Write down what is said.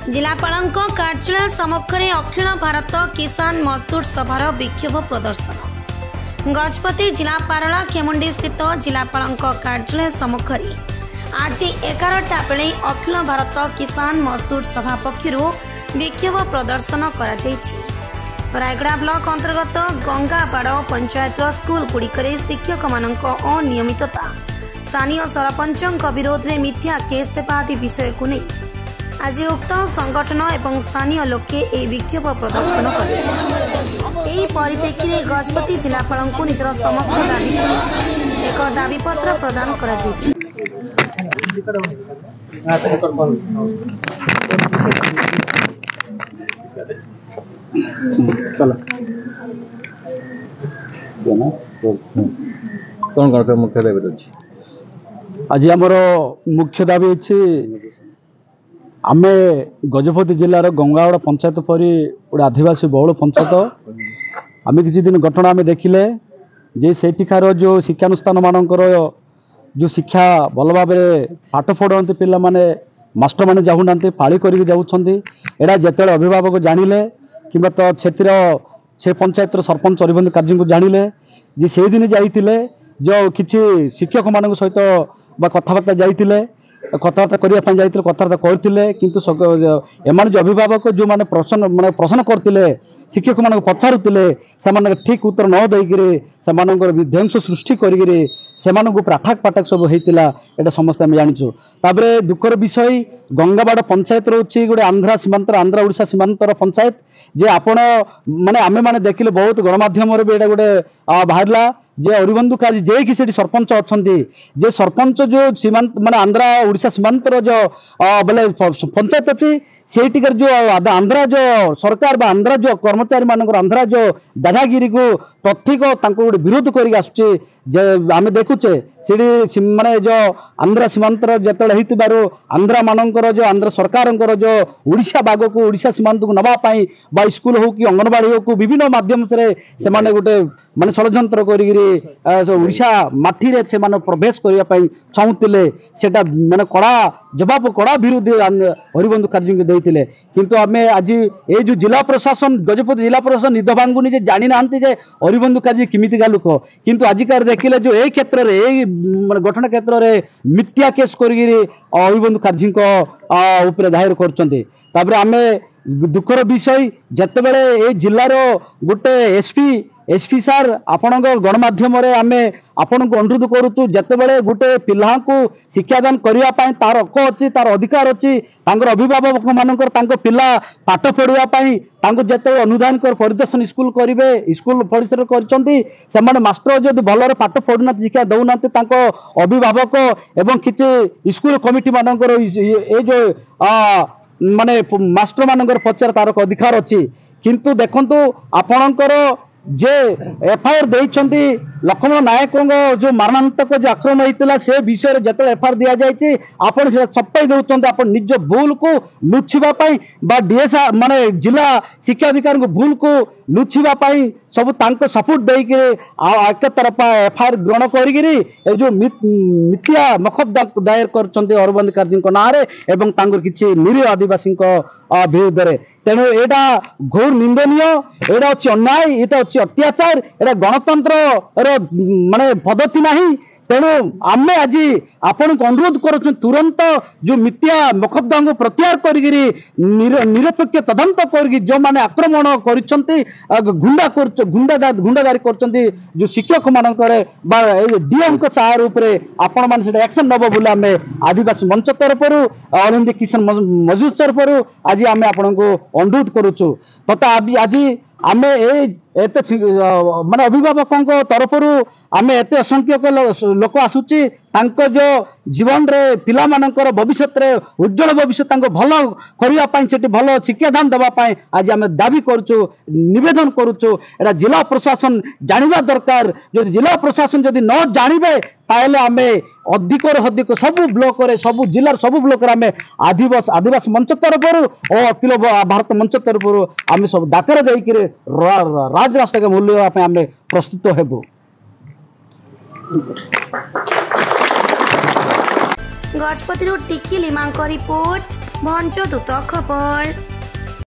जिलापाल कार्यालय सम्मुखें अखिल भारत किसान मजदूर सभार विक्षोभ प्रदर्शन। गजपति जिलापाल खेमुंडी स्थित जिलापाल कार्यालय सम्मुखें आज 11टा बेले अखिल भारत किसान मजदूर सभा पक्षर विक्षोभ प्रदर्शन कर रायगड़ा ब्लॉक अंतर्गत गंगाबाड़ पंचायत स्कूल गुड़िकर शिक्षक अनियमितता स्थानीय सरपंच विरोध में मिथ्या केस देवा आदि विषय को नहीं आज उक्त संगठन एवं स्थानीय लोके ए विक्षोभ प्रदर्शन करते परिप्रेक्षी में गजपति जिलापाल को निजर समस्त दाबी एक दाबीपत्र प्रदान कर मुख्य दाबी आज आमर मुख्य दाबी अच्छी आम गजपति जिलार गंगाबाड़ पंचायत परी गोटे आदिवासी बहुल पंचायत आम किसी दिन घटना आम देखिले जे सेठिकार जो शिक्षानुष्ठान मानकर जो शिक्षा भल भाव पाठ पढ़ाते पिला माने मास्टर मैंने जाऊना पाली कर जाऊँगा जिते अभिभावक जानिले कि से पंचायत सरपंच अरिबंद कार्य को जानिले जे से दिन जाइए जो किसी शिक्षक मान सहित कथबार्ता जाइए कथबार्ता करने कथबार्ता करते किंतु एम जो अभिभावक जो मैंने प्रश्न करते शिक्षक मान पचारुले से ठीक उत्तर न देकर विध्वंस सृष्टि कर पाठक पाठक सब होता है समस्त आम जाचु तापर दुखर विषय गंगाबाड़ पंचायत रोचे गोटे आंध्रा सीमांतर आंध्रा ओडिशा सीमांतर पंचायत जे आपण माने आमे माने देखिले बहुत गणमाध्यम रे एटा गोटे बाहरला जे अरिबंधु काजी जे कि सेठी सरपंच अछंती जे सरपंच जो सीमांत माने आंध्रा ओडिशा सीमांतर जो बोले पंचायत अछि सेटिकर जो आंध्रा जो सरकार बा आंध्रा जो कर्मचारी मानकर आंध्रा जो दादागिरी को प्रत्येक गोटे विरोध कर आमे देखुचे से माने जो आंध्रा सीमांतर जिते आंध्रा मानकर जो आंध्र सरकार जो ओडिशा बाग को ओडिशा सीमांत को नवापाई बा स्कूल हो कि अंगनवाड़ी हो विभिन्न माध्यम से माने गोटे माने षड्यंत्र ओडिशा माटी रे से माने प्रवेश करने चाहूले सेटा माने कड़ा जवाब कड़ा विरोधी हरिबंधु कार्य देते किंतु आमे आज ये जो जिला प्रशासन गजपति जिला प्रशासन निद भांगुनी जे जानी नांती जे हरिबंधु कार्य किमितिका लोक किंतु आजिकार देखिले जो ए क्षेत्र में गठन क्षेत्र में मिथ्या केस करबंधु कार्य दायर कर आमे दुखर विषय जिते बड़े ये जिलार गोटे एसपी सार आपण गणमाध्यम आमे आपण को अनुरोध करूँ जिते बड़े गोटे पिला को शिक्षादान करने तार हक अच्छी तार अधिकार अच्छी अभिभावक मानकर पिला पाठ पढ़ाई जिते अनुदान कर परिदर्शन स्कूल करेंगे स्कूल परिसर कर मास्टर जो भल पाठ पढ़ुना शिक्षा दौना अभिभावक एवं किसी स्कूल कमिटी मानकर ये जो माने मास्टर मानकर पचार तार अधिकार अच्छी किंतु देखंतु आपणकर जे एफआईआर देइछंती लक्ष्मण नायक जो मरणांतक जो आक्रमण होता से विषय जो एफआईआर दि जाए आपड़ से छपाई दौरान आप निज भूल को लुचापी डीएसआर माने जिला शिक्षा अधिकारी को भूल को लुचापी सब सपोर्ट देकर एक तरफा एफआईआर ग्रहण कर जो मिथ्या मकद्दमा दायर कर अरविंद कार्जी ना किसी निरीह आदिवासी विरुद्ध में तेणु यहाँ घोर निंदनीय यहाँ अच्छी अन्याय ये अच्छी अत्याचार यहाँ गणतंत्र माने पद्धति नहीं तेणु आमे आज आपण को अनुरोध कर तुरंत जो मिथ्या मकद्दमा को प्रत्याहार कर निरपेक्ष तदंत कर जो मैंने आक्रमण कर गुंडागारी कर जो शिक्षक मानकर डीएम चार आपण मैंने एक्शन नब बोले आम आदिवासी मंच तरफ ऑल इंडिया किसान मजदूर तरफ आज आम आपण को अनुरोध करुचु तथा आज आम माने अभिभावकों तरफ आमे एते असंख्यक लोक आसुची जो जीवन रे पिला मानकर भविष्य रे उज्जवल भविष्य भल करने भल शिक्षादान देवाई आज आम दाबी करुचु निवेदन करुचु एटा जिला प्रशासन जानिबा दरकार जो जिला प्रशासन जदि न जानिबे ताले आमे अधिक अधिक सब ब्लॉक रे सब जिलार सब ब्लॉक रे आमे आदिवासी मंच तरफ और अखिल भारत मंच तरफ आम सब डाकर देकर राजराष्ट्र के मूल्य आमे प्रस्तुत हेबु। गजपति टिकी लिमा रिपोर्ट। ভঞ্চদূত খবর।